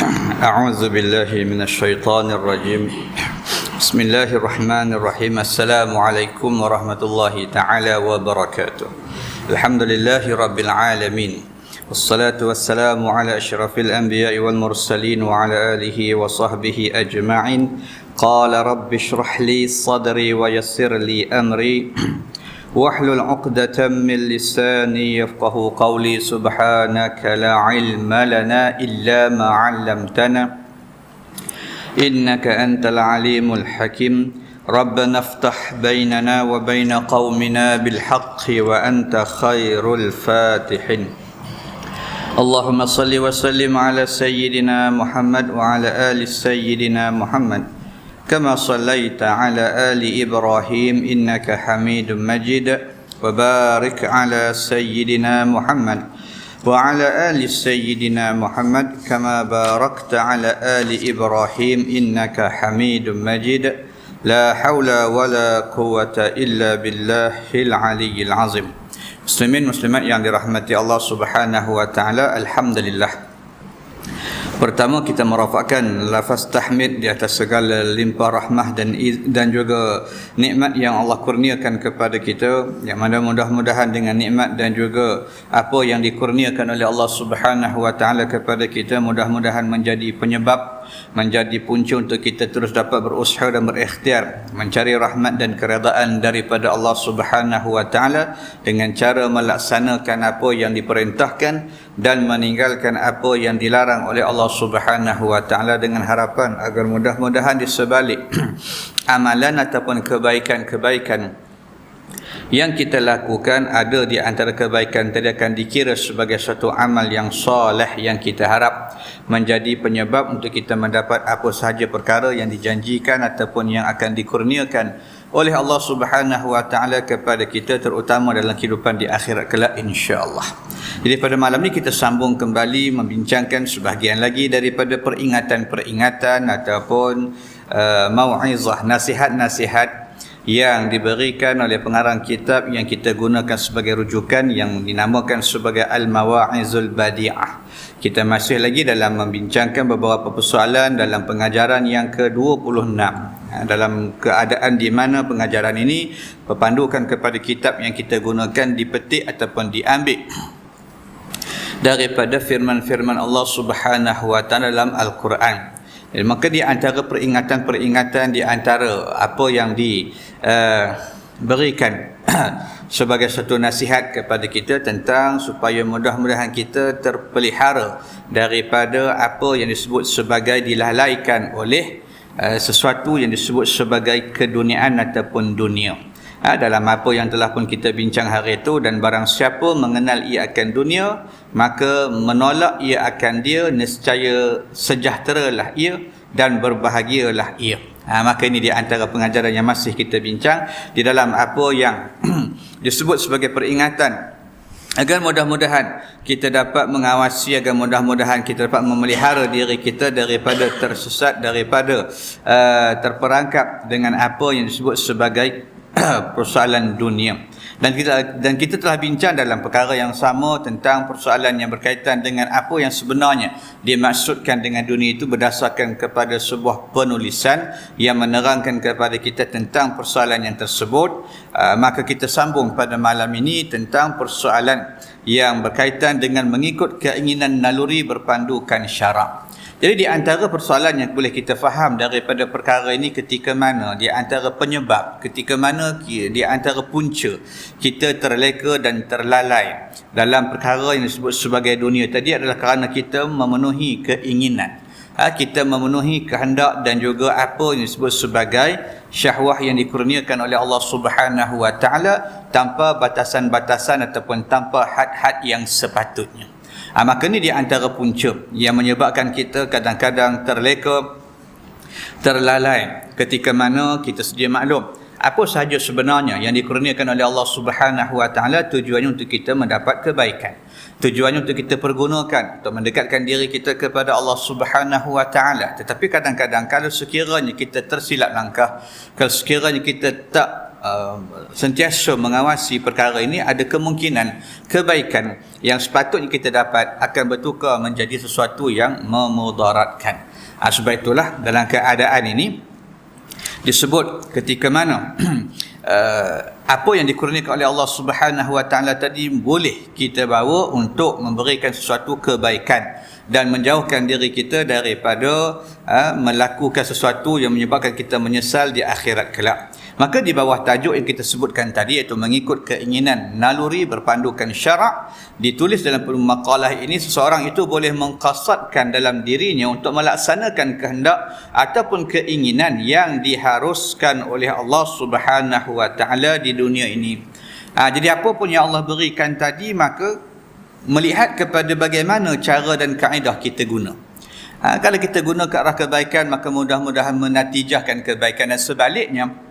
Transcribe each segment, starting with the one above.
أعوذ بالله من الشيطان الرجيم بسم الله الرحمن الرحيم السلام عليكم ورحمة الله تعالى وبركاته الحمد لله رب العالمين والصلاة والسلام على أشرف الأنبياء والمرسلين وعلى آله وصحبه أجمعين قال رب اشرح لي صدري ويسر لي أمري واحلل عقدة من لساني يفقه قولي سبحانك لا علم لنا إلا ما علمتنا إنك أنت العليم الحكيم ربنا افتح بيننا وبين قومنا بالحق وأنت خير الفاتحين اللهم صل وسلم على سيدنا محمد وعلى آل سيدنا محمد كما صليت على آل إبراهيم إنك حميد مجيد وبارك على سيدنا محمد وعلى آل سيدنا محمد كما باركت على آل إبراهيم إنك حميد مجيد لا حول ولا قوة إلا بالله العلي العظيم Muslimin muslimat yang dirahmati Allah Subhanahu wa taala, alhamdulillah. Pertama, kita merafakkan lafaz tahmid di atas segala limpah rahmah dan juga nikmat yang Allah kurniakan kepada kita, yang mana mudah-mudahan dengan nikmat dan juga apa yang dikurniakan oleh Allah Subhanahu wa taala kepada kita mudah-mudahan menjadi penyebab, menjadi punca untuk kita terus dapat berusaha dan berikhtiar mencari rahmat dan keredaan daripada Allah Subhanahu wa taala dengan cara melaksanakan apa yang diperintahkan dan meninggalkan apa yang dilarang oleh Allah Subhanahu wa taala, dengan harapan agar mudah-mudahan di sebalik amalan ataupun kebaikan-kebaikan yang kita lakukan, ada di antara kebaikan tadi akan dikira sebagai satu amal yang soleh yang kita harap menjadi penyebab untuk kita mendapat apa sahaja perkara yang dijanjikan ataupun yang akan dikurniakan oleh Allah Subhanahu wa taala kepada kita, terutama dalam kehidupan di akhirat kelak insya-Allah. Jadi pada malam ni kita sambung kembali membincangkan sebahagian lagi daripada peringatan-peringatan ataupun mau'izah, nasihat-nasihat yang diberikan oleh pengarang kitab yang kita gunakan sebagai rujukan yang dinamakan sebagai Al-Mawa'izul Badi'ah. Kita masih lagi dalam membincangkan beberapa persoalan dalam pengajaran yang ke-26, dalam keadaan di mana pengajaran ini berpandukan kepada kitab yang kita gunakan dipetik ataupun diambil daripada firman-firman Allah Subhanahu wa taala dalam Al-Quran. Maka di antara peringatan-peringatan, di antara apa yang diberikan sebagai satu nasihat kepada kita tentang supaya mudah-mudahan kita terpelihara daripada apa yang disebut sebagai dilalaikan oleh sesuatu yang disebut sebagai keduniaan ataupun dunia. Dalam apa yang telah pun kita bincang hari itu, dan barang siapa mengenal ia akan dunia maka menolak ia akan dia, nescaya sejahteralah ia dan berbahagialah ia. Maka ini di antara pengajaran yang masih kita bincang di dalam apa yang disebut sebagai peringatan agar mudah-mudahan kita dapat mengawasi, agar mudah-mudahan kita dapat memelihara diri kita daripada tersesat, daripada terperangkap dengan apa yang disebut sebagai persoalan dunia. Dan kita telah bincang dalam perkara yang sama tentang persoalan yang berkaitan dengan apa yang sebenarnya dimaksudkan dengan dunia itu berdasarkan kepada sebuah penulisan yang menerangkan kepada kita tentang persoalan yang tersebut. Maka kita sambung pada malam ini tentang persoalan yang berkaitan dengan mengikut keinginan naluri berpandukan syarak. Jadi di antara persoalan yang boleh kita faham daripada perkara ini, ketika mana di antara penyebab, ketika mana di antara punca kita terleka dan terlalai dalam perkara yang disebut sebagai dunia tadi adalah kerana kita memenuhi keinginan, kita memenuhi kehendak dan juga apa yang disebut sebagai syahwah yang dikurniakan oleh Allah Subhanahu wa taala tanpa batasan-batasan ataupun tanpa had-had yang sepatutnya. Maka ini di antara punca yang menyebabkan kita kadang-kadang terleka, terlalai, ketika mana kita sedia maklum apa sahaja sebenarnya yang dikurniakan oleh Allah Subhanahu wa taala tujuannya untuk kita mendapat kebaikan, tujuannya untuk kita pergunakan untuk mendekatkan diri kita kepada Allah Subhanahu wa taala. Tetapi kadang-kadang kalau sekiranya kita tersilap langkah, kalau sekiranya kita tak sentiasa mengawasi perkara ini, ada kemungkinan kebaikan yang sepatutnya kita dapat akan bertukar menjadi sesuatu yang memudaratkan. Sebab itulah dalam keadaan ini disebut ketika mana apa yang dikurniakan oleh Allah Subhanahu Wa Taala tadi boleh kita bawa untuk memberikan sesuatu kebaikan dan menjauhkan diri kita daripada melakukan sesuatu yang menyebabkan kita menyesal di akhirat kelak. Maka di bawah tajuk yang kita sebutkan tadi, iaitu mengikut keinginan naluri berpandukan syarak, ditulis dalam maqalah ini seseorang itu boleh mengqasadkan dalam dirinya untuk melaksanakan kehendak ataupun keinginan yang diharuskan oleh Allah Subhanahu Wa Taala di dunia ini. Jadi apa pun yang Allah berikan tadi, maka melihat kepada bagaimana cara dan kaedah kita guna. Kalau kita guna ke arah kebaikan, maka mudah-mudahan menatijahkan kebaikan, dan sebaliknya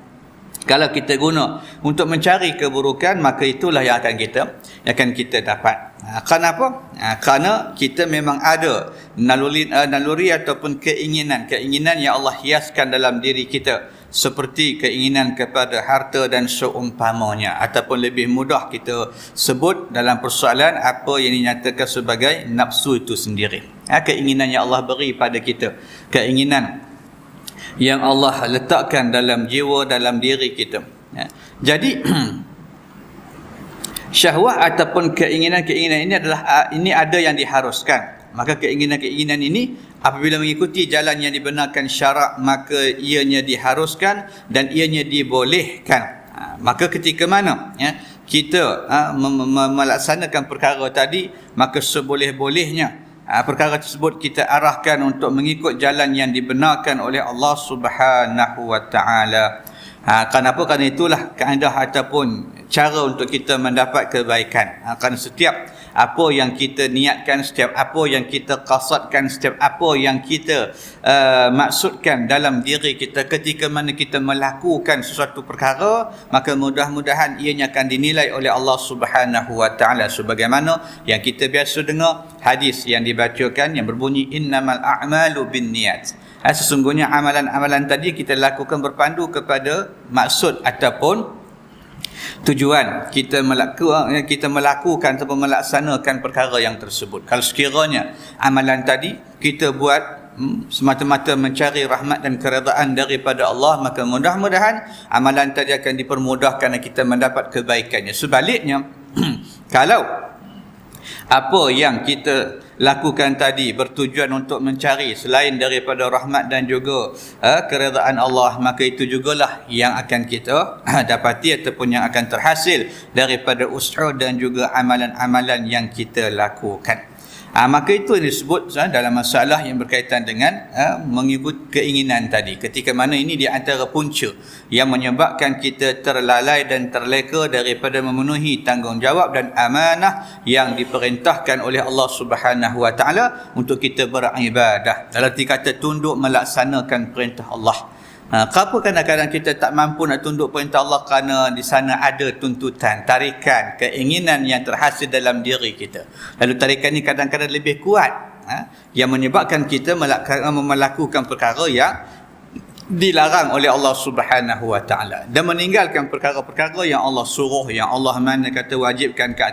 kalau kita guna untuk mencari keburukan, maka itulah yang akan kita dapat. Kenapa? Kerana kita memang ada naluri ataupun keinginan yang Allah hiaskan dalam diri kita, seperti keinginan kepada harta dan seumpamanya, ataupun lebih mudah kita sebut dalam persoalan apa yang dinyatakan sebagai nafsu itu sendiri. Keinginan yang Allah beri pada kita, keinginan yang Allah letakkan dalam jiwa, dalam diri kita. Jadi syahwat ataupun keinginan-keinginan ini ada yang diharuskan. Maka keinginan-keinginan ini apabila mengikuti jalan yang dibenarkan syarak, maka ianya diharuskan dan ianya dibolehkan. Maka ketika mana kita melaksanakan perkara tadi, maka seboleh-bolehnya perkara tersebut kita arahkan untuk mengikut jalan yang dibenarkan oleh Allah Subhanahu Wa Taala. Kenapa? Kerana itulah kaedah ataupun cara untuk kita mendapat kebaikan. Kerana setiap apa yang kita niatkan, setiap apa yang kita qasadkan, setiap apa yang kita maksudkan dalam diri kita ketika mana kita melakukan sesuatu perkara, maka mudah-mudahan ianya akan dinilai oleh Allah Subhanahu Wa Taala, sebagaimana yang kita biasa dengar hadis yang dibacakan yang berbunyi innamal a'malu binniyat. Sesungguhnya amalan-amalan tadi kita lakukan berpandu kepada maksud ataupun tujuan kita melakukan atau melaksanakan perkara yang tersebut. Kalau sekiranya amalan tadi kita buat semata-mata mencari rahmat dan keredaan daripada Allah, maka mudah-mudahan amalan tadi akan dipermudahkan dan kita mendapat kebaikannya. Sebaliknya, kalau apa yang kita lakukan tadi bertujuan untuk mencari selain daripada rahmat dan juga keredaan Allah, maka itu jugalah yang akan kita dapati ataupun yang akan terhasil daripada usaha dan juga amalan-amalan yang kita lakukan. Maka itu yang disebut dalam masalah yang berkaitan dengan mengikut keinginan tadi. Ketika mana ini di antara punca yang menyebabkan kita terlalai dan terleka daripada memenuhi tanggungjawab dan amanah yang diperintahkan oleh Allah Subhanahu Wa Taala untuk kita beribadah. Dalam kata tunduk melaksanakan perintah Allah. Kenapa kadang-kadang kita tak mampu nak tunduk perintah Allah? Kerana di sana ada tuntutan, tarikan, keinginan yang terhasil dalam diri kita. Lalu tarikan ni kadang-kadang lebih kuat, yang menyebabkan kita melakukan perkara yang dilarang oleh Allah Subhanahu Wa Taala dan meninggalkan perkara-perkara yang Allah suruh, yang Allah mana kata wajibkan ke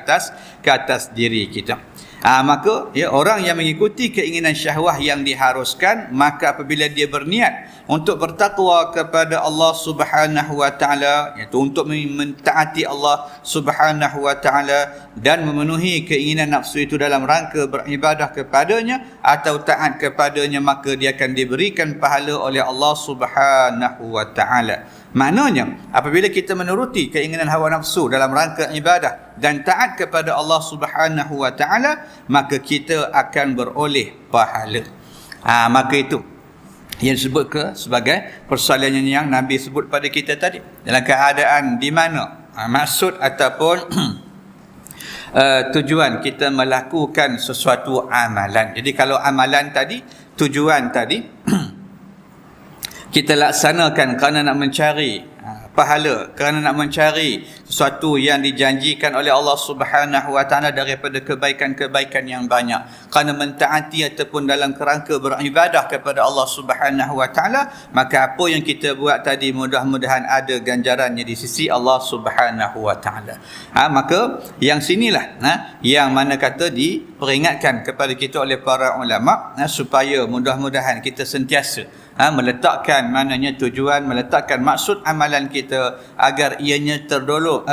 atas diri kita. Maka orang yang mengikuti keinginan syahwah yang diharuskan, maka apabila dia berniat untuk bertakwa kepada Allah Subhanahu Wa Taala, iaitu untuk mentaati Allah Subhanahu Wa Taala dan memenuhi keinginan nafsu itu dalam rangka beribadah kepadanya atau taat kepadanya, maka dia akan diberikan pahala oleh Allah Subhanahu Wa Taala. Maknanya apabila kita menuruti keinginan hawa nafsu dalam rangka ibadah dan taat kepada Allah Subhanahu Wa Taala, maka kita akan beroleh pahala. Maka itu yang disebut sebagai persoalan yang Nabi sebut pada kita tadi, dalam keadaan di mana maksud ataupun tujuan kita melakukan sesuatu amalan. Jadi kalau amalan tadi, tujuan tadi kita laksanakan kerana nak mencari pahala, kerana nak mencari sesuatu yang dijanjikan oleh Allah Subhanahu wa taala daripada kebaikan-kebaikan yang banyak, kerana mentaati ataupun dalam kerangka beribadah kepada Allah Subhanahu wa taala, maka apa yang kita buat tadi mudah-mudahan ada ganjarannya di sisi Allah Subhanahu wa taala. Maka yang sinilah yang mana kata diperingatkan kepada kita oleh para ulama, supaya mudah-mudahan kita sentiasa meletakkan maknanya tujuan, meletakkan maksud amalan kita agar ianya terdorong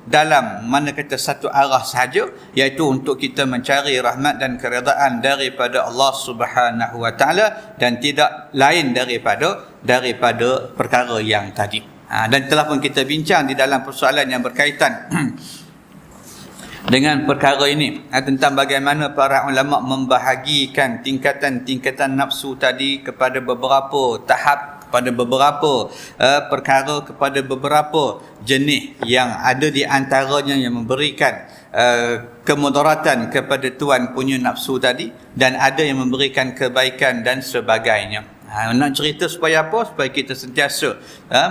dalam mana kata satu arah sahaja, iaitu untuk kita mencari rahmat dan keredaan daripada Allah Subhanahu wa taala dan tidak lain daripada perkara yang tadi. Dan telah pun kita bincang di dalam persoalan yang berkaitan dengan perkara ini, tentang bagaimana para ulama membahagikan tingkatan-tingkatan nafsu tadi kepada beberapa tahap, kepada beberapa perkara, kepada beberapa jenis yang ada di antaranya yang memberikan kemudaratan kepada tuan punya nafsu tadi, dan ada yang memberikan kebaikan dan sebagainya. Nak cerita supaya apa? Supaya kita sentiasa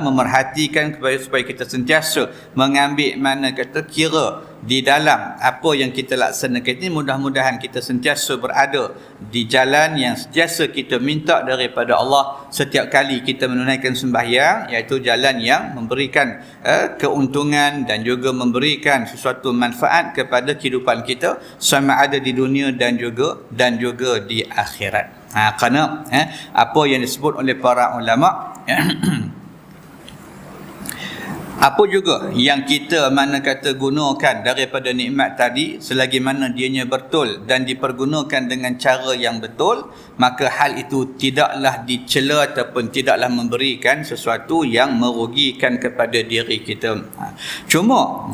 memerhatikan, supaya kita sentiasa mengambil mana kata kira di dalam apa yang kita laksanakan ini. Mudah-mudahan kita sentiasa berada di jalan yang sentiasa kita minta daripada Allah setiap kali kita menunaikan sembahyang, iaitu jalan yang memberikan keuntungan dan juga memberikan sesuatu manfaat kepada kehidupan kita sama ada di dunia dan juga di akhirat. Kerana apa yang disebut oleh para ulama, apa juga yang kita mana kata gunakan daripada nikmat tadi, selagi mana dianya betul dan dipergunakan dengan cara yang betul, maka hal itu tidaklah dicela ataupun tidaklah memberikan sesuatu yang merugikan kepada diri kita. Cuma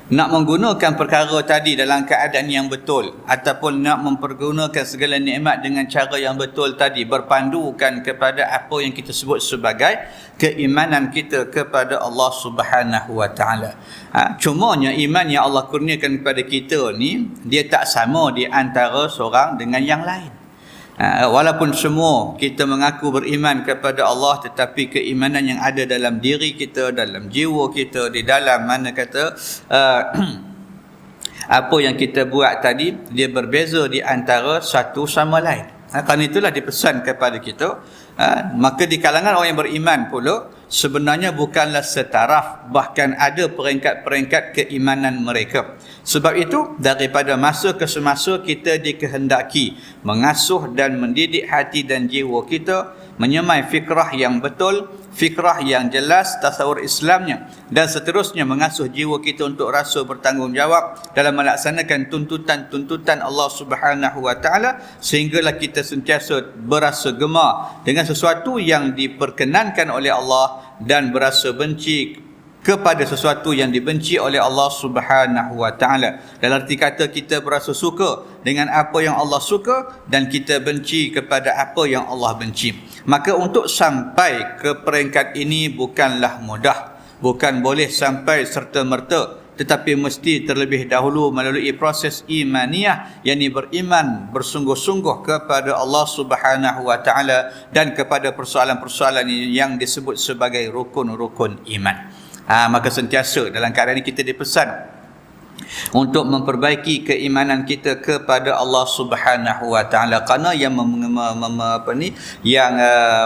nak menggunakan perkara tadi dalam keadaan yang betul, ataupun nak mempergunakan segala nikmat dengan cara yang betul tadi, berpandukan kepada apa yang kita sebut sebagai keimanan kita kepada Allah Subhanahu wa taala. Cumanya iman yang Allah kurniakan kepada kita ni, dia tak sama di antara seorang dengan yang lain. Walaupun semua kita mengaku beriman kepada Allah, tetapi keimanan yang ada dalam diri kita, dalam jiwa kita, di dalam mana kata apa yang kita buat tadi, dia berbeza di antara satu sama lain. Kerana itulah dipesan kepada kita, maka di kalangan orang yang beriman pula sebenarnya bukanlah setaraf, bahkan ada peringkat-peringkat keimanan mereka. Sebab itu daripada masa ke semasa kita dikehendaki mengasuh dan mendidik hati dan jiwa kita, menyemai fikrah yang betul, fikrah yang jelas, tasawur Islamnya, dan seterusnya mengasuh jiwa kita untuk rasa bertanggungjawab dalam melaksanakan tuntutan-tuntutan Allah Subhanahu wa taala, sehinggalah kita sentiasa berasa gemar dengan sesuatu yang diperkenankan oleh Allah dan berasa benci kepada sesuatu yang dibenci oleh Allah Subhanahu wa taala. Dalam arti kata, kita berasa suka dengan apa yang Allah suka dan kita benci kepada apa yang Allah benci. Maka untuk sampai ke peringkat ini bukanlah mudah, bukan boleh sampai serta-merta, tetapi mesti terlebih dahulu melalui proses imaniyah, yakni beriman bersungguh-sungguh kepada Allah Subhanahu wa taala dan kepada persoalan-persoalan yang disebut sebagai rukun-rukun iman. Maka sentiasa dalam keadaan ini kita dipesan untuk memperbaiki keimanan kita kepada Allah Subhanahu wa taala, kerana yang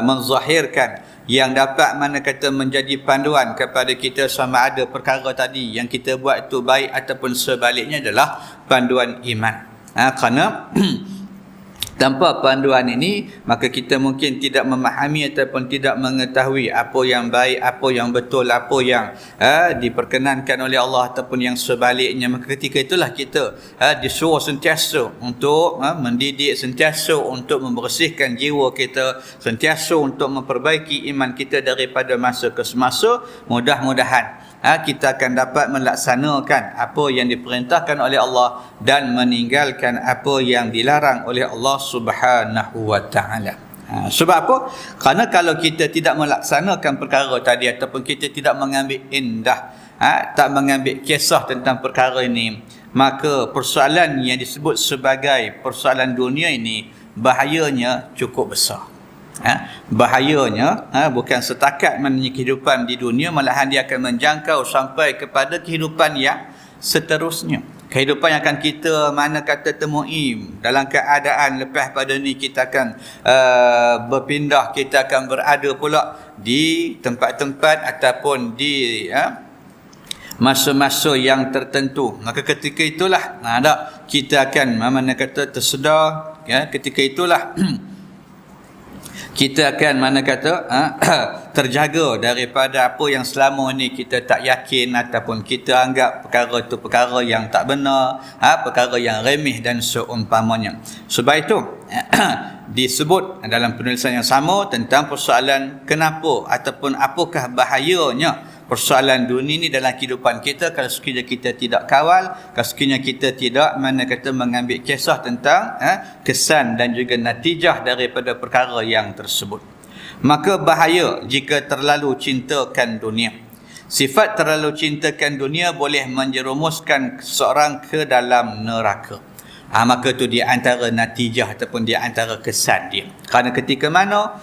menzahirkan, yang dapat mana kata menjadi panduan kepada kita sama ada perkara tadi yang kita buat itu baik ataupun sebaliknya adalah panduan iman. Kerana tanpa panduan ini, maka kita mungkin tidak memahami ataupun tidak mengetahui apa yang baik, apa yang betul, apa yang diperkenankan oleh Allah ataupun yang sebaliknya. Maka ketika itulah kita disuruh sentiasa untuk mendidik, sentiasa untuk membersihkan jiwa kita, sentiasa untuk memperbaiki iman kita daripada masa ke semasa. Mudah-mudahan kita akan dapat melaksanakan apa yang diperintahkan oleh Allah dan meninggalkan apa yang dilarang oleh Allah Subhanahu wa taala. Sebab apa? Kerana kalau kita tidak melaksanakan perkara tadi ataupun kita tidak mengambil indah, tak mengambil kisah tentang perkara ini, maka persoalan yang disebut sebagai persoalan dunia ini bahayanya cukup besar. Bahayanya bukan setakat maknanya kehidupan di dunia, malahan dia akan menjangkau sampai kepada kehidupan yang seterusnya. Kehidupan yang akan kita mana kata temui dalam keadaan lepas pada ni kita akan berpindah, kita akan berada pula di tempat-tempat ataupun di masa-masa yang tertentu. Maka ketika itulah kita akan mana kata tersedar, ketika itulah kita akan mana kata terjaga daripada apa yang selama ni kita tak yakin ataupun kita anggap perkara itu perkara yang tak benar, perkara yang remeh dan seumpamanya. Sebab itu disebut dalam penulisan yang sama tentang persoalan kenapa ataupun apakah bahayanya persoalan dunia ni dalam kehidupan kita kalau sekiranya kita tidak kawal, kalau sekiranya kita tidak mana kata mengambil kisah tentang kesan dan juga natijah daripada perkara yang tersebut. Maka bahaya jika terlalu cintakan dunia. Sifat terlalu cintakan dunia boleh menjerumuskan seseorang ke dalam neraka. Maka itu di antara natijah ataupun di antara kesan dia. Kerana ketika mana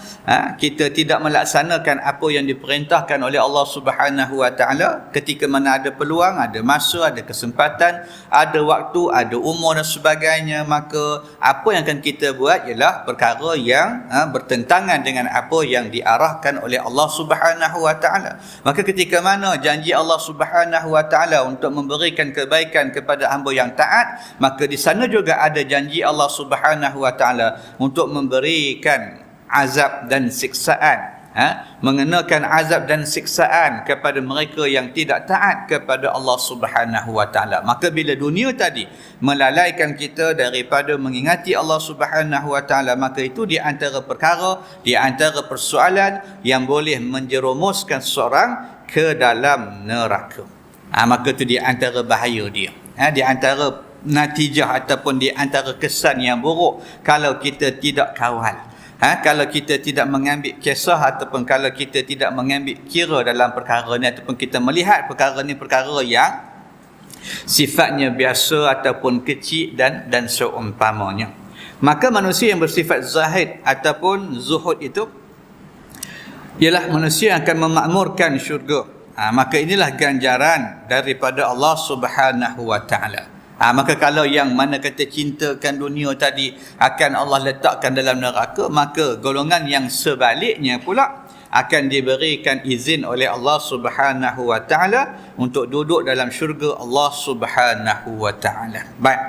kita tidak melaksanakan apa yang diperintahkan oleh Allah Subhanahu Wa Taala, ketika mana ada peluang, ada masa, ada kesempatan, ada waktu, ada umur dan sebagainya, maka apa yang akan kita buat ialah perkara yang bertentangan dengan apa yang diarahkan oleh Allah Subhanahu Wa Taala. Maka ketika mana janji Allah Subhanahu Wa Taala untuk memberikan kebaikan kepada hamba yang taat, maka di sana juga ada janji Allah Subhanahu Wa Taala untuk memberikan azab dan siksaan, mengenakan azab dan siksaan kepada mereka yang tidak taat kepada Allah Subhanahu Wa Taala. Maka bila dunia tadi melalaikan kita daripada mengingati Allah Subhanahu Wa Taala, maka itu di antara perkara, di antara persoalan yang boleh menjerumuskan seseorang ke dalam neraka. Maka itu di antara bahaya dia, di antara natijah ataupun di antara kesan yang buruk kalau kita tidak kawal, kalau kita tidak mengambil kisah ataupun kalau kita tidak mengambil kira dalam perkara ni, ataupun kita melihat perkara ni perkara yang sifatnya biasa ataupun kecil dan seumpamanya. Maka manusia yang bersifat zahid ataupun zuhud itu ialah manusia yang akan memakmurkan syurga. Maka inilah ganjaran daripada Allah Subhanahu Wa Taala. Maka kalau yang mana kata cintakan dunia tadi akan Allah letakkan dalam neraka, maka golongan yang sebaliknya pula akan diberikan izin oleh Allah Subhanahu Wa Taala untuk duduk dalam syurga Allah Subhanahu Wa Taala. Baik.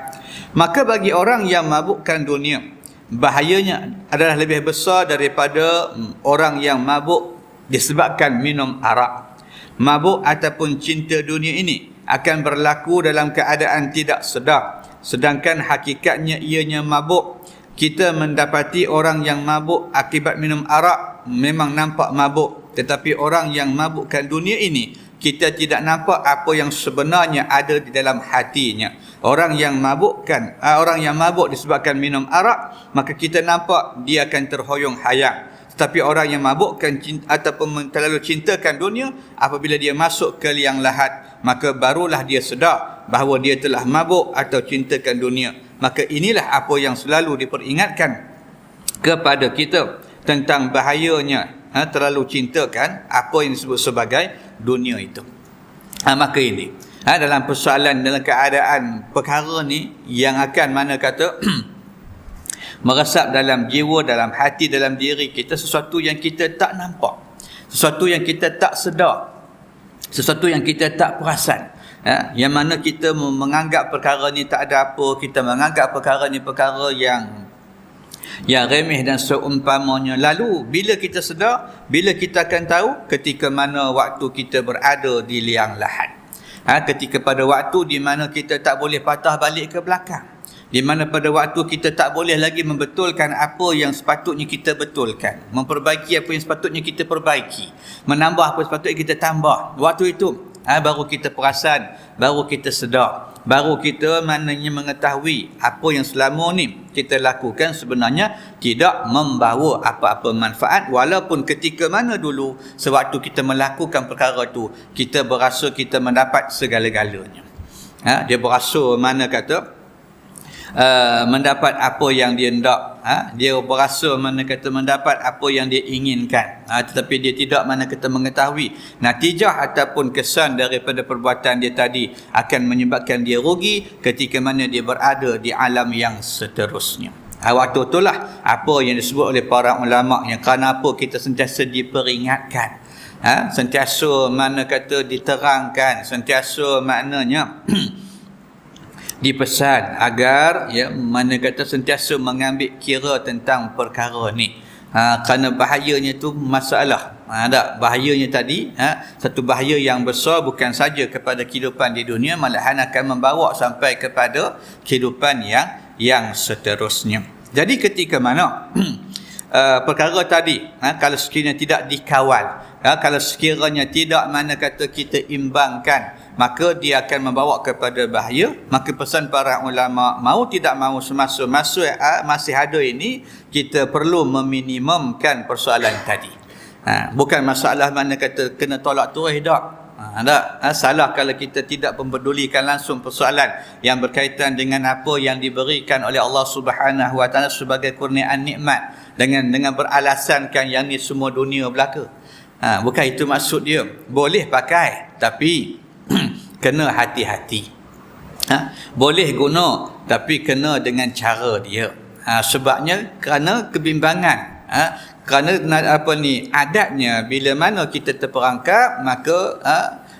Maka bagi orang yang mabukkan dunia, bahayanya adalah lebih besar daripada orang yang mabuk disebabkan minum arak. Mabuk ataupun cinta dunia ini akan berlaku dalam keadaan tidak sedar, sedangkan hakikatnya ianya mabuk. Kita mendapati orang yang mabuk akibat minum arak memang nampak mabuk, tetapi orang yang mabukkan dunia ini kita tidak nampak apa yang sebenarnya ada di dalam hatinya. Orang yang mabuk disebabkan minum arak, maka kita nampak dia akan terhoyong-hayang. Tapi orang yang mabukkan ataupun terlalu cintakan dunia, apabila dia masuk ke liang lahat, maka barulah dia sedar bahawa dia telah mabuk atau cintakan dunia. Maka inilah apa yang selalu diperingatkan kepada kita tentang bahayanya terlalu cintakan apa yang disebut sebagai dunia itu. Maka ini dalam persoalan, dalam keadaan perkara ni yang akan mana kata meresap dalam jiwa, dalam hati, dalam diri kita, sesuatu yang kita tak nampak, sesuatu yang kita tak sedar, sesuatu yang kita tak perasan, yang mana kita menganggap perkara ni tak ada apa, kita menganggap perkara ni perkara yang remeh dan seumpamanya. Lalu bila kita sedar, bila kita akan tahu ketika mana waktu kita berada di liang lahat, ketika pada waktu di mana kita tak boleh patah balik ke belakang, di mana pada waktu kita tak boleh lagi membetulkan apa yang sepatutnya kita betulkan, memperbaiki apa yang sepatutnya kita perbaiki, menambah apa yang sepatutnya kita tambah. Waktu itu baru kita perasan, baru kita sedar, baru kita maknanya mengetahui apa yang selama ni kita lakukan sebenarnya tidak membawa apa-apa manfaat, walaupun ketika mana dulu sewaktu kita melakukan perkara itu kita berasa kita mendapat segala-galanya. Dia berasa mana kata mendapat apa yang dia hendak, dia berasa mana kata mendapat apa yang dia inginkan, tetapi dia tidak mana kata mengetahui natijah ataupun kesan daripada perbuatan dia tadi akan menyebabkan dia rugi ketika mana dia berada di alam yang seterusnya. Waktu itulah apa yang disebut oleh para ulama yang kerana apa kita sentiasa diperingatkan, sentiasa mana kata diterangkan, sentiasa maknanya dipesan agar mana kata sentiasa mengambil kira tentang perkara ni, kerana bahayanya tu masalah, bahayanya tadi, satu bahaya yang besar bukan saja kepada kehidupan di dunia, malahan akan membawa sampai kepada kehidupan yang seterusnya. Jadi ketika mana perkara tadi, kalau sekiranya tidak dikawal, kalau sekiranya tidak mana kata kita imbangkan, maka dia akan membawa kepada bahaya. Maka pesan para ulama, mau tidak mau semasa masih ada ini, kita perlu meminimumkan persoalan tadi. Bukan masalah mana kata kena tolak turih tak. Salah kalau kita tidak mempedulikan langsung persoalan yang berkaitan dengan apa yang diberikan oleh Allah Subhanahu Wa Taala sebagai kurniaan nikmat, dengan beralasankan yang ni semua dunia belaka. Bukan itu maksud dia. Boleh pakai tapi kena hati-hati. Boleh guna tapi kena dengan cara dia. Sebabnya kerana kebimbangan. Kerana adatnya bila mana kita terperangkap, maka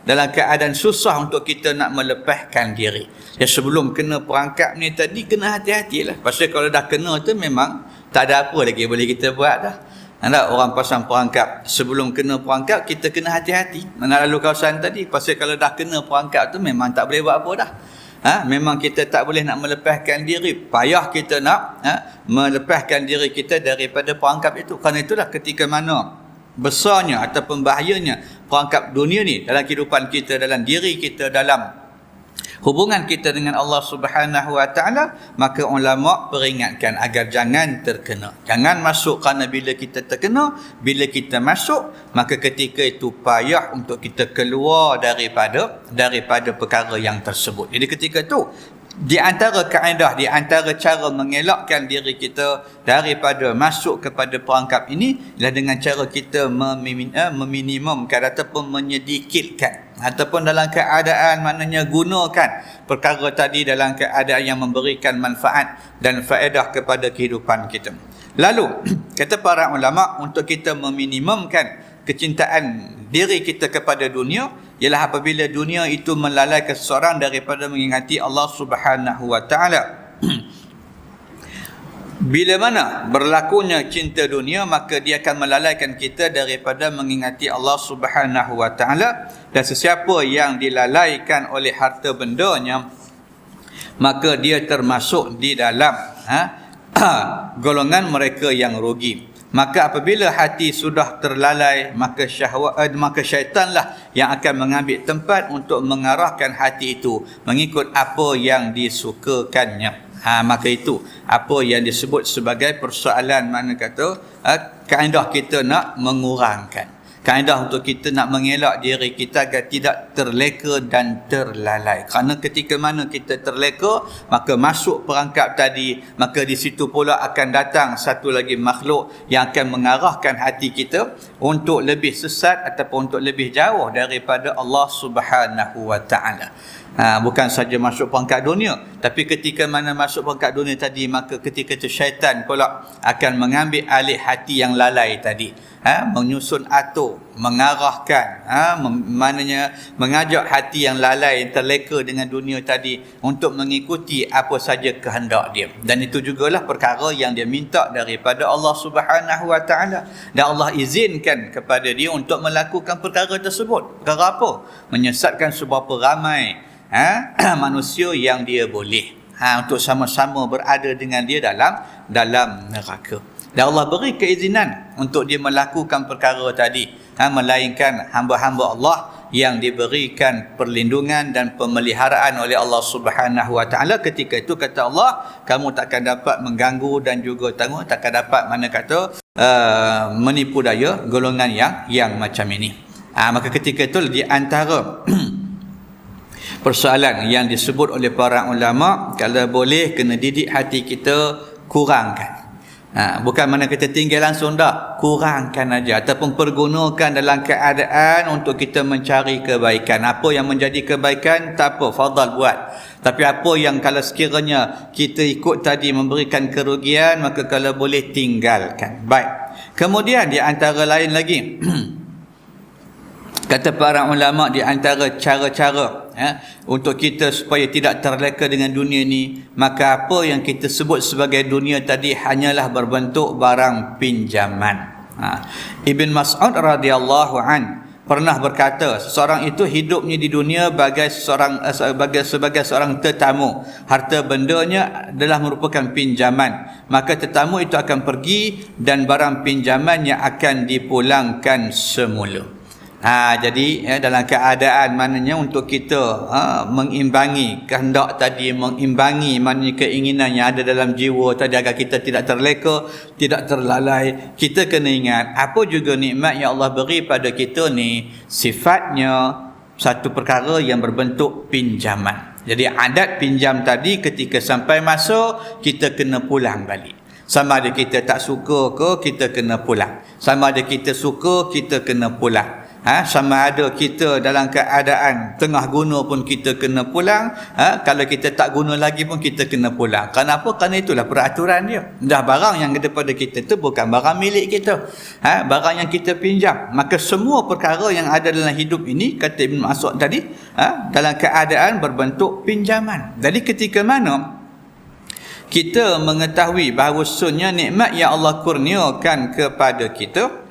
dalam keadaan susah untuk kita nak melepaskan diri. Sebelum kena perangkap ni tadi kena hati-hatilah. Pasal kalau dah kena tu memang tak ada apa lagi boleh kita buat dah. Orang pasang perangkap, sebelum kena perangkap kita kena hati-hati. Mana lalu kawasan tadi, pasal kalau dah kena perangkap tu memang tak boleh buat apa dah. Memang kita tak boleh nak melepaskan diri. Payah kita nak melepaskan diri kita daripada perangkap itu. Kerana itulah ketika mana besarnya ataupun bahayanya perangkap dunia ni dalam kehidupan kita, dalam diri kita, dalam hubungan kita dengan Allah Subhanahu Wa Taala, maka ulama peringatkan agar jangan terkena. Jangan masuk, kerana bila kita terkena, bila kita masuk, maka ketika itu payah untuk kita keluar daripada perkara yang tersebut. Jadi ketika itu di antara kaedah, di antara cara mengelakkan diri kita daripada masuk kepada perangkap ini ialah dengan cara kita meminimumkan ataupun menyedikitkan, ataupun dalam keadaan maknanya gunakan perkara tadi dalam keadaan yang memberikan manfaat dan faedah kepada kehidupan kita. Lalu kata para ulama, untuk kita meminimumkan kecintaan diri kita kepada dunia ialah apabila dunia itu melalaikan seseorang daripada mengingati Allah Subhanahu Wa Taala. Bila mana berlakunya cinta dunia, maka dia akan melalaikan kita daripada mengingati Allah Subhanahu Wa Taala. Dan sesiapa yang dilalaikan oleh harta bendanya, maka dia termasuk di dalam golongan mereka yang rugi. Maka apabila hati sudah terlalai, maka syaitanlah yang akan mengambil tempat untuk mengarahkan hati itu mengikut apa yang disukakannya. Maka itu apa yang disebut sebagai persoalan, mana kata kaedah kita nak mengurangkan, kaedah untuk kita nak mengelak diri kita agar tidak terleka dan terlalai. Kerana ketika mana kita terleka, maka masuk perangkap tadi, maka di situ pula akan datang satu lagi makhluk yang akan mengarahkan hati kita untuk lebih sesat ataupun untuk lebih jauh daripada Allah Subhanahu Wa Taala. Bukan saja masuk perangkap dunia, tapi ketika mana masuk perangkap dunia tadi, maka ketika itu syaitan pula akan mengambil alih hati yang lalai tadi, menyusun atur, mengarahkan, maknanya mengajak hati yang lalai, yang terleka dengan dunia tadi untuk mengikuti apa saja kehendak dia. Dan itu jugalah perkara yang dia minta daripada Allah Subhanahu Wa Taala, dan Allah izinkan kepada dia untuk melakukan perkara tersebut. Perkara apa? Menyesatkan seberapa ramai manusia yang dia boleh, untuk sama-sama berada dengan dia dalam neraka. Dan Allah beri keizinan untuk dia melakukan perkara tadi, melainkan hamba-hamba Allah yang diberikan perlindungan dan pemeliharaan oleh Allah Subhanahu Wa Taala. Ketika itu kata Allah, kamu takkan dapat mengganggu dan juga takkan dapat mana kata menipu daya golongan yang macam ini. Maka ketika itu di antara persoalan yang disebut oleh para ulama, kalau boleh kena didik hati kita, kurangkan. Bukan mana kita tinggal langsung dah, kurangkan aja ataupun pergunakan dalam keadaan untuk kita mencari kebaikan. Apa yang menjadi kebaikan, tak apa, fadal buat. Tapi apa yang kalau sekiranya kita ikut tadi memberikan kerugian, maka kalau boleh tinggalkan. Baik. Kemudian di antara lain lagi kata para ulama, di antara cara-cara untuk kita supaya tidak terleka dengan dunia ni, maka apa yang kita sebut sebagai dunia tadi hanyalah berbentuk barang pinjaman. Ibn Mas'ud radhiyallahu an pernah berkata, seseorang itu hidupnya di dunia sebagai seorang tetamu. Harta bendanya adalah merupakan pinjaman. Maka tetamu itu akan pergi dan barang pinjamannya akan dipulangkan semula. Jadi dalam keadaan maknanya untuk kita mengimbangi kehendak tadi, mengimbangi maknanya keinginan yang ada dalam jiwa tadi agar kita tidak terleka, tidak terlalai, kita kena ingat apa juga nikmat yang Allah beri pada kita ni sifatnya satu perkara yang berbentuk pinjaman. Jadi adat pinjam tadi ketika sampai masa kita kena pulang balik. Sama ada kita tak suka ke, kita kena pulang. Sama ada kita suka, kita kena pulang. Sama ada kita dalam keadaan tengah guna pun kita kena pulang, kalau kita tak guna lagi pun kita kena pulang. Kenapa? Kerana itulah peraturan dia. Dah barang yang daripada kita tu bukan barang milik kita, barang yang kita pinjam. Maka semua perkara yang ada dalam hidup ini, kata Ibn Mas'ud tadi, dalam keadaan berbentuk pinjaman. Jadi ketika mana kita mengetahui bahawasanya nikmat yang Allah kurniakan kepada kita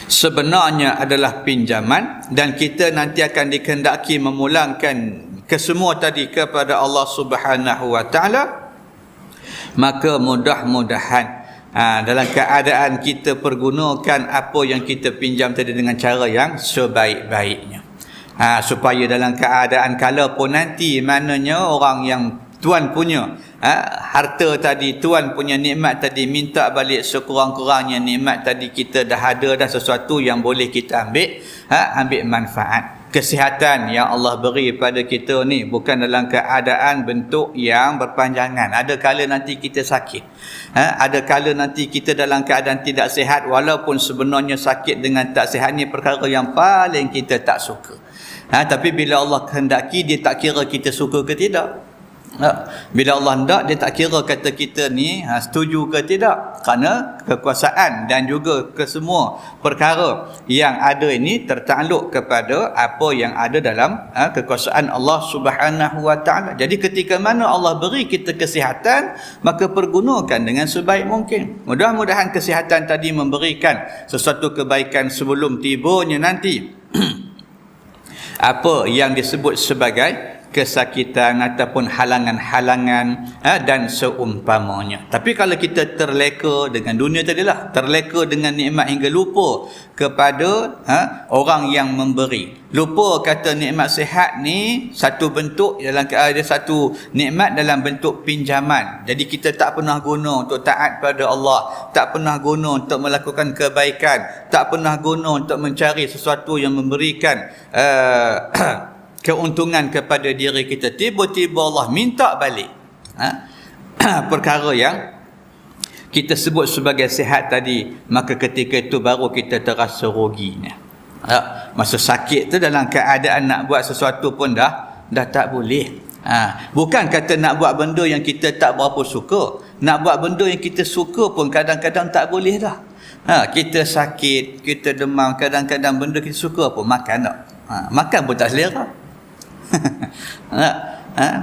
sebenarnya adalah pinjaman, dan kita nanti akan dikehendaki memulangkan kesemua tadi kepada Allah Subhanahu wa taala, maka mudah-mudahan dalam keadaan kita pergunakan apa yang kita pinjam tadi dengan cara yang sebaik-baiknya, supaya dalam keadaan kalaupun nanti maknanya orang yang tuan punya harta tadi, tuan punya nikmat tadi, minta balik sekurang-kurangnya nikmat tadi, kita dah ada dah sesuatu yang boleh kita ambil manfaat. Kesihatan yang Allah beri pada kita ni bukan dalam keadaan bentuk yang berpanjangan. Ada kala nanti kita sakit, ada kala nanti kita dalam keadaan tidak sihat, walaupun sebenarnya sakit dengan tak sihat ni perkara yang paling kita tak suka, tapi bila Allah kehendaki, dia tak kira kita suka ke tidak. Bila Allah hendak, dia tak kira kata kita ni setuju ke tidak, kerana kekuasaan dan juga kesemua perkara yang ada ini tertakluk kepada apa yang ada dalam kekuasaan Allah Subhanahu wa taala. Jadi ketika mana Allah beri kita kesihatan, maka pergunakan dengan sebaik mungkin. Mudah-mudahan kesihatan tadi memberikan sesuatu kebaikan sebelum tibanya nanti apa yang disebut sebagai kesakitan ataupun halangan-halangan dan seumpamanya. Tapi kalau kita terleka dengan dunia tadilah, terleka dengan nikmat hingga lupa kepada orang yang memberi, lupa kata nikmat sihat ni satu bentuk dalam ada satu nikmat dalam bentuk pinjaman. Jadi kita tak pernah guna untuk taat pada Allah, tak pernah guna untuk melakukan kebaikan, tak pernah guna untuk mencari sesuatu yang memberikan keuntungan kepada diri kita. Tiba-tiba Allah minta balik perkara yang kita sebut sebagai sihat tadi, maka ketika itu baru kita terasa ruginya. Masa sakit tu dalam keadaan nak buat sesuatu pun dah tak boleh. Bukan kata nak buat benda yang kita tak berapa suka, nak buat benda yang kita suka pun kadang-kadang tak boleh dah. Kita sakit, kita demam, kadang-kadang benda kita suka pun makan tak. Makan pun tak selera.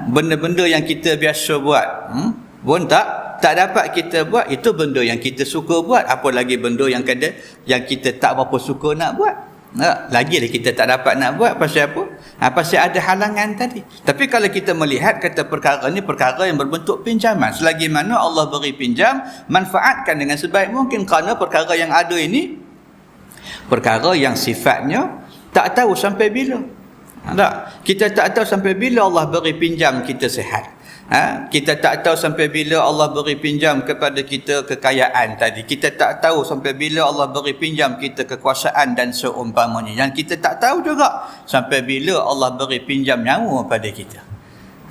Benda-benda yang kita biasa buat pun tak dapat kita buat. Itu benda yang kita suka buat, apa lagi benda yang kita tak berapa suka nak buat. Lagi kita tak dapat nak buat. Pasal apa? Pasal ada halangan tadi. Tapi kalau kita melihat kata perkara ni perkara yang berbentuk pinjaman, selagi mana Allah beri pinjam, manfaatkan dengan sebaik mungkin, kerana perkara yang ada ini perkara yang sifatnya tak tahu sampai bila. Kita tak tahu sampai bila Allah beri pinjam kita sihat. Kita tak tahu sampai bila Allah beri pinjam kepada kita kekayaan tadi. Kita tak tahu sampai bila Allah beri pinjam kita kekuasaan dan seumpamanya. Yang kita tak tahu juga sampai bila Allah beri pinjam nyawa pada kita.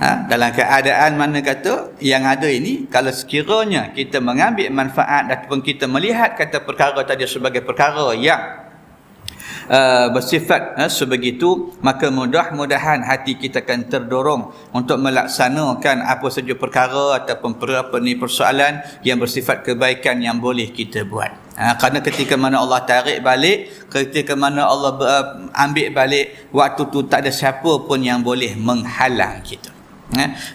Dalam keadaan mana kata yang ada ini, kalau sekiranya kita mengambil manfaat ataupun kita melihat kata perkara tadi sebagai perkara yang bersifat sebegitu, maka mudah-mudahan hati kita akan terdorong untuk melaksanakan apa saja perkara ataupun persoalan yang bersifat kebaikan yang boleh kita buat. Kerana ketika mana Allah tarik balik, ketika mana Allah ambil balik, waktu tu tak ada siapa pun yang boleh menghalang kita.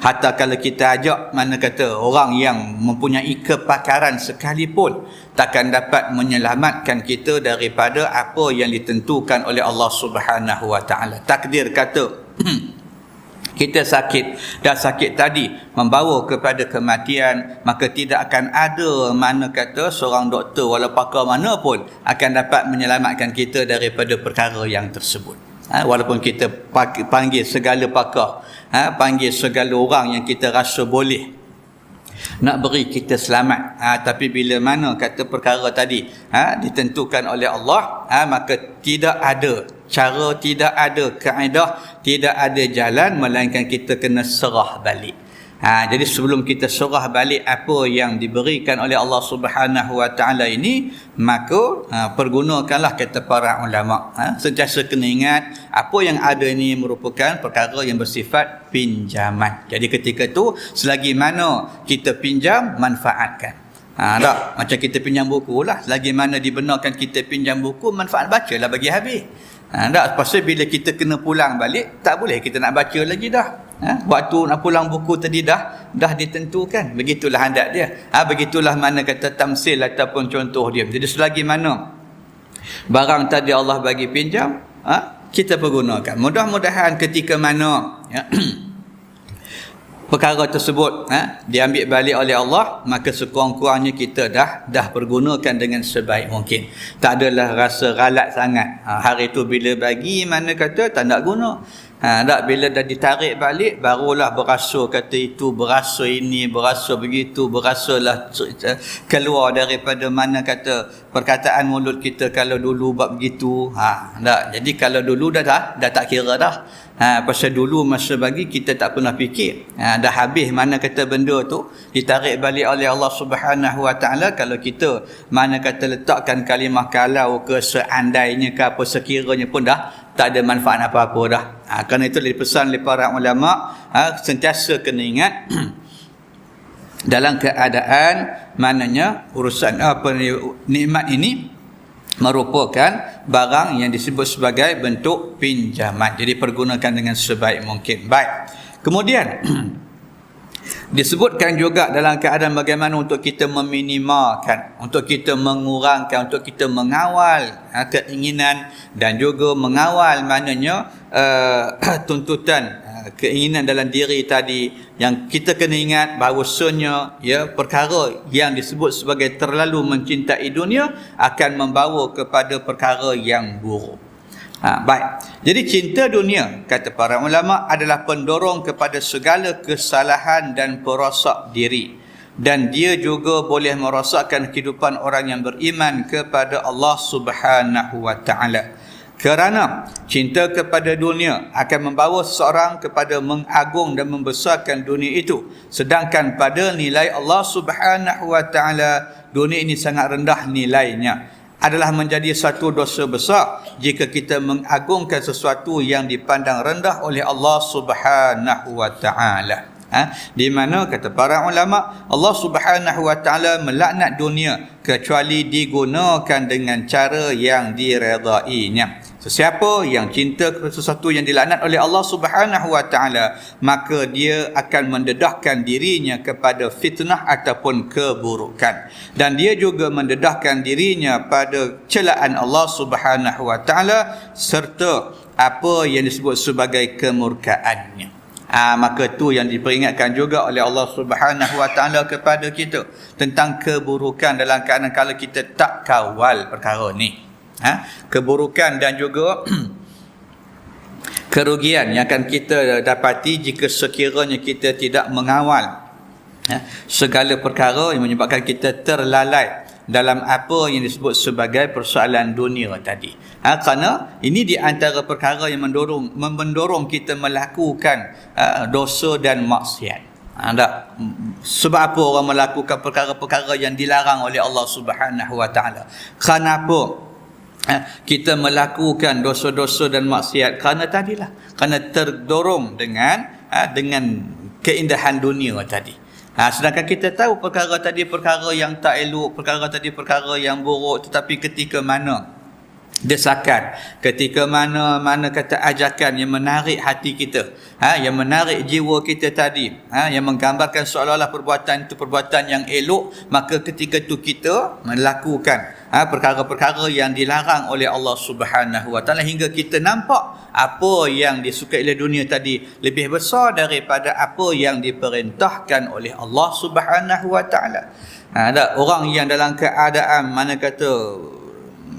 Hatta kalau kita ajak mana kata orang yang mempunyai kepakaran sekalipun, takkan dapat menyelamatkan kita daripada apa yang ditentukan oleh Allah Subhanahu Wa Taala. Takdir kata kita sakit, dan sakit tadi membawa kepada kematian, maka tidak akan ada mana kata seorang doktor walau pakar mana pun akan dapat menyelamatkan kita daripada perkara yang tersebut. Walaupun kita panggil segala pakar, panggil segala orang yang kita rasa boleh nak beri kita selamat, tapi bila mana kata perkara tadi ditentukan oleh Allah, maka tidak ada cara, tidak ada kaedah, tidak ada jalan melainkan kita kena serah balik. Jadi sebelum kita serah balik apa yang diberikan oleh Allah Subhanahu Wa Taala ini, maka pergunakanlah kata para ulama, sentiasa kena ingat apa yang ada ini merupakan perkara yang bersifat pinjaman. Jadi ketika tu selagi mana kita pinjam, manfaatkan. Tak macam kita pinjam buku lah, selagi mana dibenarkan kita pinjam buku, manfaat bacalah bagi habis. Tak, pasal bila kita kena pulang balik, tak boleh kita nak baca lagi dah. Waktu nak pulang buku tadi dah ditentukan. Begitulah handat dia. Begitulah mana kata tamsil ataupun contoh dia. Jadi selagi mana barang tadi Allah bagi pinjam, kita pergunakan. Mudah-mudahan ketika mana perkara tersebut diambil balik oleh Allah, maka sekurang-kurangnya kita dah pergunakan dengan sebaik mungkin. Tak adalah rasa ralat sangat. Hari tu bila bagi mana kata tak nak guna. Tak, bila dah ditarik balik barulah berasa kata itu, berasa ini, berasa begitu, berasalah keluar daripada mana kata perkataan mulut kita kalau dulu buat begitu. Tak, jadi kalau dulu dah tak kira dah. Pasal dulu masa bagi kita tak pernah fikir. Dah habis mana kata benda tu ditarik balik oleh Allah Subhanahu Wa Taala. Kalau kita mana kata letakkan kalimah kalau ke seandainya ke apa sekiranya pun dah tak ada manfaat apa-apa dah. Kerana itu dipesan oleh para ulama, sentiasa kena ingat dalam keadaan mananya urusan nikmat ini merupakan barang yang disebut sebagai bentuk pinjaman. Jadi pergunakan dengan sebaik mungkin. Baik. Kemudian disebutkan juga dalam keadaan bagaimana untuk kita meminimalkan, untuk kita mengurangkan, untuk kita mengawal keinginan dan juga mengawal maknanya tuntutan keinginan dalam diri tadi. Yang kita kena ingat bahawasanya perkara yang disebut sebagai terlalu mencintai dunia akan membawa kepada perkara yang buruk. Baik. Jadi cinta dunia kata para ulama adalah pendorong kepada segala kesalahan dan perosak diri, dan dia juga boleh merosakkan kehidupan orang yang beriman kepada Allah Subhanahu Wa Taala. Kerana cinta kepada dunia akan membawa seseorang kepada mengagung dan membesarkan dunia itu, sedangkan pada nilai Allah Subhanahu Wa Taala dunia ini sangat rendah nilainya. Adalah menjadi satu dosa besar jika kita mengagungkan sesuatu yang dipandang rendah oleh Allah Subhanahu Wa Taala. Di mana kata para ulama, Allah Subhanahu Wa Taala melaknat dunia kecuali digunakan dengan cara yang diredainya. Sesiapa yang cinta kepada sesuatu yang dilaknat oleh Allah Subhanahu Wa Taala, maka dia akan mendedahkan dirinya kepada fitnah ataupun keburukan, dan dia juga mendedahkan dirinya pada celaan Allah Subhanahu Wa Taala serta apa yang disebut sebagai kemurkaannya. Maka tu yang diperingatkan juga oleh Allah Subhanahu Wa Taala kepada kita tentang keburukan dalam keadaan kalau kita tak kawal perkara ni. Keburukan dan juga kerugian yang akan kita dapati jika sekiranya kita tidak mengawal segala perkara yang menyebabkan kita terlalai dalam apa yang disebut sebagai persoalan dunia tadi. Kerana ini di antara perkara yang mendorong kita melakukan dosa dan maksiat. Sebab apa orang melakukan perkara-perkara yang dilarang oleh Allah Subhanahu Wa Taala? Kenapa kita melakukan dosa-dosa dan maksiat? Kerana terdorong dengan keindahan dunia tadi. Sedangkan kita tahu perkara tadi perkara yang tak elok, perkara tadi perkara yang buruk, tetapi ketika mana desakan, ketika mana kata ajakan yang menarik hati kita, yang menarik jiwa kita tadi, yang menggambarkan seolah-olah perbuatan itu perbuatan yang elok, maka ketika itu kita melakukan perkara-perkara yang dilarang oleh Allah Subhanahu Wa Taala, hingga kita nampak apa yang disukai oleh dunia tadi lebih besar daripada apa yang diperintahkan oleh Allah Subhanahu Wa Taala. Ada orang yang dalam keadaan mana kata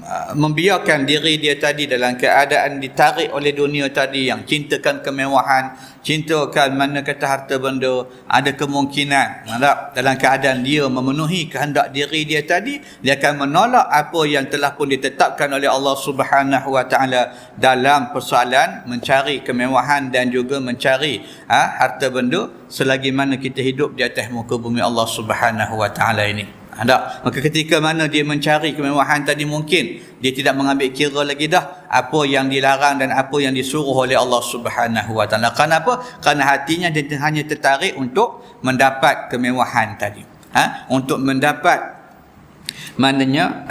membiarkan diri dia tadi dalam keadaan ditarik oleh dunia tadi, yang cintakan kemewahan, cintakan mana kata harta benda, ada kemungkinan dalam keadaan dia memenuhi kehendak diri dia tadi, dia akan menolak apa yang telah pun ditetapkan oleh Allah Subhanahu Wa Taala dalam persoalan mencari kemewahan dan juga mencari harta benda selagi mana kita hidup di atas muka bumi Allah Subhanahu Wa Taala ini. Maka ketika mana dia mencari kemewahan tadi, mungkin dia tidak mengambil kira lagi dah apa yang dilarang dan apa yang disuruh oleh Allah Subhanahu Wa Taala. Kenapa? Kerana hatinya dia hanya tertarik untuk mendapat kemewahan tadi, untuk mendapat maknanya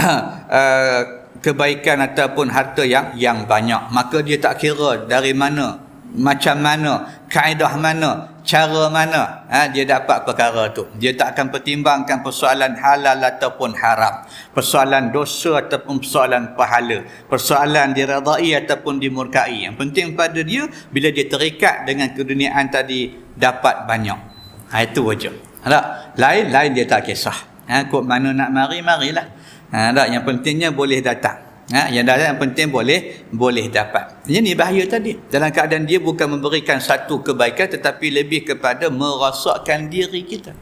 kebaikan ataupun harta yang banyak. Maka dia tak kira dari mana, macam mana, kaedah mana, cara mana dia dapat perkara tu. Dia tak akan pertimbangkan persoalan halal ataupun haram, persoalan dosa ataupun persoalan pahala, persoalan diredai ataupun dimurkai. Yang penting pada dia, bila dia terikat dengan keduniaan tadi, dapat banyak. Itu wajah. Lain dia tak kisah. Kok mana nak marilah. Yang pentingnya boleh datang. Yang penting boleh dapat. Ini bahaya tadi. Dalam keadaan dia bukan memberikan satu kebaikan, tetapi lebih kepada merosakkan diri kita,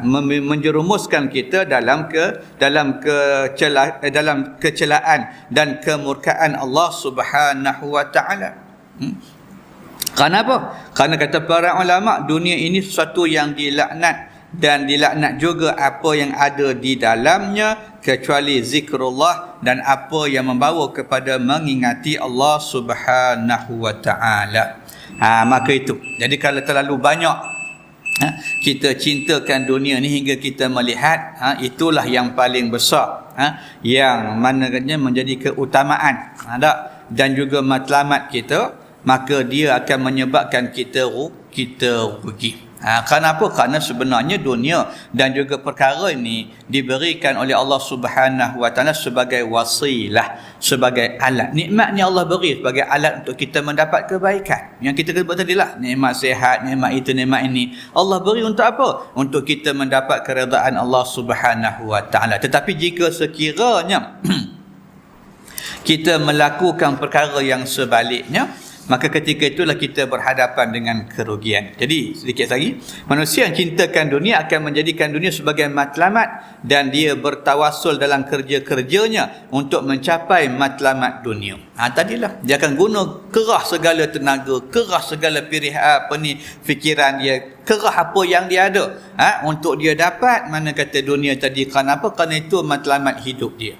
menjerumuskan kita dalam kecelaan dan kemurkaan Allah Subhanahu Wa Taala. Kenapa? Kerana kata para ulama, dunia ini sesuatu yang dilaknat, dan dilaknat juga apa yang ada di dalamnya kecuali zikrullah dan apa yang membawa kepada mengingati Allah Subhanahu Wa Taala. Maka itu. Jadi kalau terlalu banyak kita cintakan dunia ni hingga kita melihat itulah yang paling besar, yang mananya menjadi keutamaan dan juga matlamat kita, maka dia akan menyebabkan kita rugi. Kenapa? Kerana sebenarnya dunia dan juga perkara ini diberikan oleh Allah Subhanahu Wa Taala sebagai wasilah, sebagai alat. Nikmat ni Allah beri sebagai alat untuk kita mendapat kebaikan. Yang kita sebut tadi lah, nikmat sihat, nikmat itu, nikmat ini. Allah beri untuk apa? Untuk kita mendapat keredaan Allah Subhanahu Wa Taala. Tetapi jika sekiranya kita melakukan perkara yang sebaliknya, maka ketika itulah kita berhadapan dengan kerugian. Jadi sedikit lagi, manusia yang cintakan dunia akan menjadikan dunia sebagai matlamat, dan dia bertawassul dalam kerja-kerjanya untuk mencapai matlamat dunia. Tadilah dia akan guna kerah segala tenaga, kerah segala fikiran dia, kerah apa yang dia ada untuk dia dapat mana kata dunia tadi. Kenapa? Kerana itu matlamat hidup dia.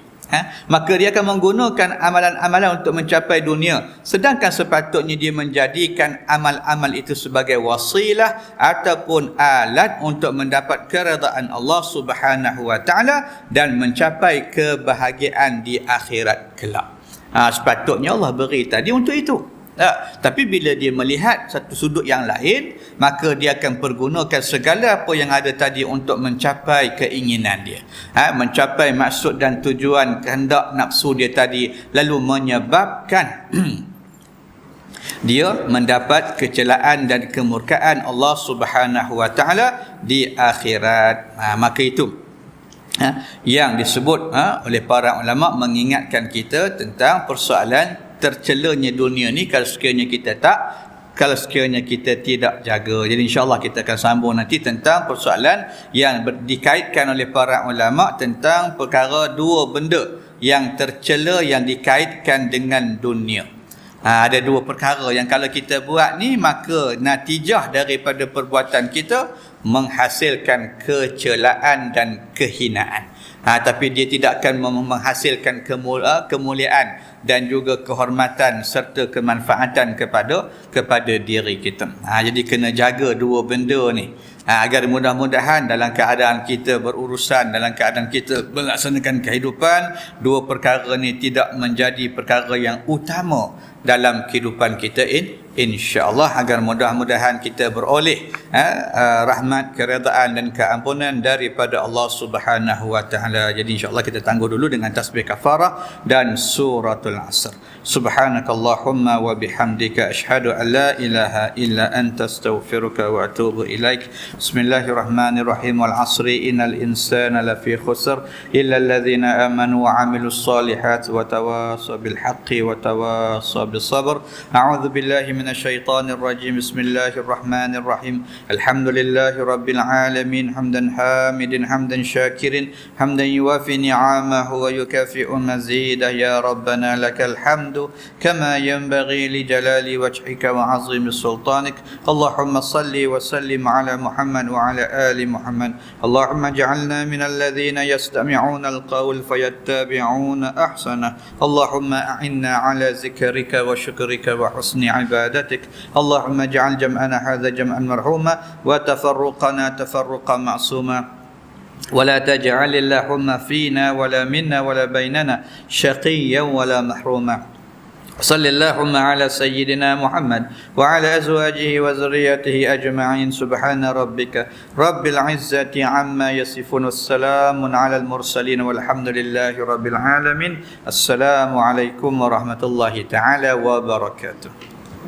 Maka dia akan menggunakan amalan-amalan untuk mencapai dunia, sedangkan sepatutnya dia menjadikan amal-amal itu sebagai wasilah ataupun alat untuk mendapat keredaan Allah Subhanahu Wa Taala dan mencapai kebahagiaan di akhirat kelak. Sepatutnya Allah beri tadi untuk itu. Tapi bila dia melihat satu sudut yang lain, maka dia akan pergunakan segala apa yang ada tadi untuk mencapai keinginan dia, mencapai maksud dan tujuan kehendak nafsu dia tadi, lalu menyebabkan dia mendapat kecelaan dan kemurkaan Allah Subhanahu Wa Taala di akhirat. Maka itu yang disebut oleh para ulama mengingatkan kita tentang persoalan tercelanya dunia ni kalau sekiranya kita tidak jaga. Jadi insya-Allah kita akan sambung nanti tentang persoalan yang dikaitkan oleh para ulama tentang perkara dua benda yang tercela yang dikaitkan dengan dunia. Ada dua perkara yang kalau kita buat ni, maka natijah daripada perbuatan kita menghasilkan kecelaan dan kehinaan. Tapi dia tidak akan menghasilkan kemuliaan dan juga kehormatan serta kemanfaatan kepada diri kita. Jadi kena jaga dua benda ni, agar mudah-mudahan dalam keadaan kita berurusan, dalam keadaan kita melaksanakan kehidupan, dua perkara ni tidak menjadi perkara yang utama dalam kehidupan kita insya-Allah, agar mudah-mudahan kita beroleh rahmat, keredaan dan keampunan daripada Allah Subhanahu wa taala. Jadi insya-Allah kita tangguh dulu dengan tasbih kafarah dan suratul asr. Subhanakallahumma wa bihamdika asyhadu an la ilaha illa anta astaghfiruka wa atubu ilaik. Bismillahirrahmanirrahim. Wal asri innal insana lafi khusr illa alladhina amanu wa amilus solihat wa tawasaw bil haqqi wa tawasaw bis sabr. A'udzu billahi minasy syaithanir rajim. Bismillahirrahmanirrahim. Alhamdulillahi rabbil alamin hamdan hamidin hamdan syakirin hamdan yuwafi ni'amahu wa yukafi'u mazidah. Ya rabbana lakal hamdu kama yanbaghi li jalali wajhika wa 'azimi sultanik. Allahumma salli wa sallim ala Muhammad wa ala ali Muhammad. Allahumma ij'alna minal ladzina yastami'una al-qawl fayattabi'una ahsana. Allahumma a'inna ala zikrika wa syukrika wa husni ibadatik. Allahumma ij'al jam'ana hadza jam'an marhuma wa tafarruqana tafarruqan ma'suma. ولا تجعل اللهم فينا ولا منا ولا بيننا شقيا ولا محروما. صل اللهم على سيدنا محمد وعلى أزواجه وذريته أجمعين. سبحان ربك رب العزة عما يصفون والسلام على المرسلين والحمد لله رب العالمين. السلام عليكم ورحمة الله تعالى وبركاته.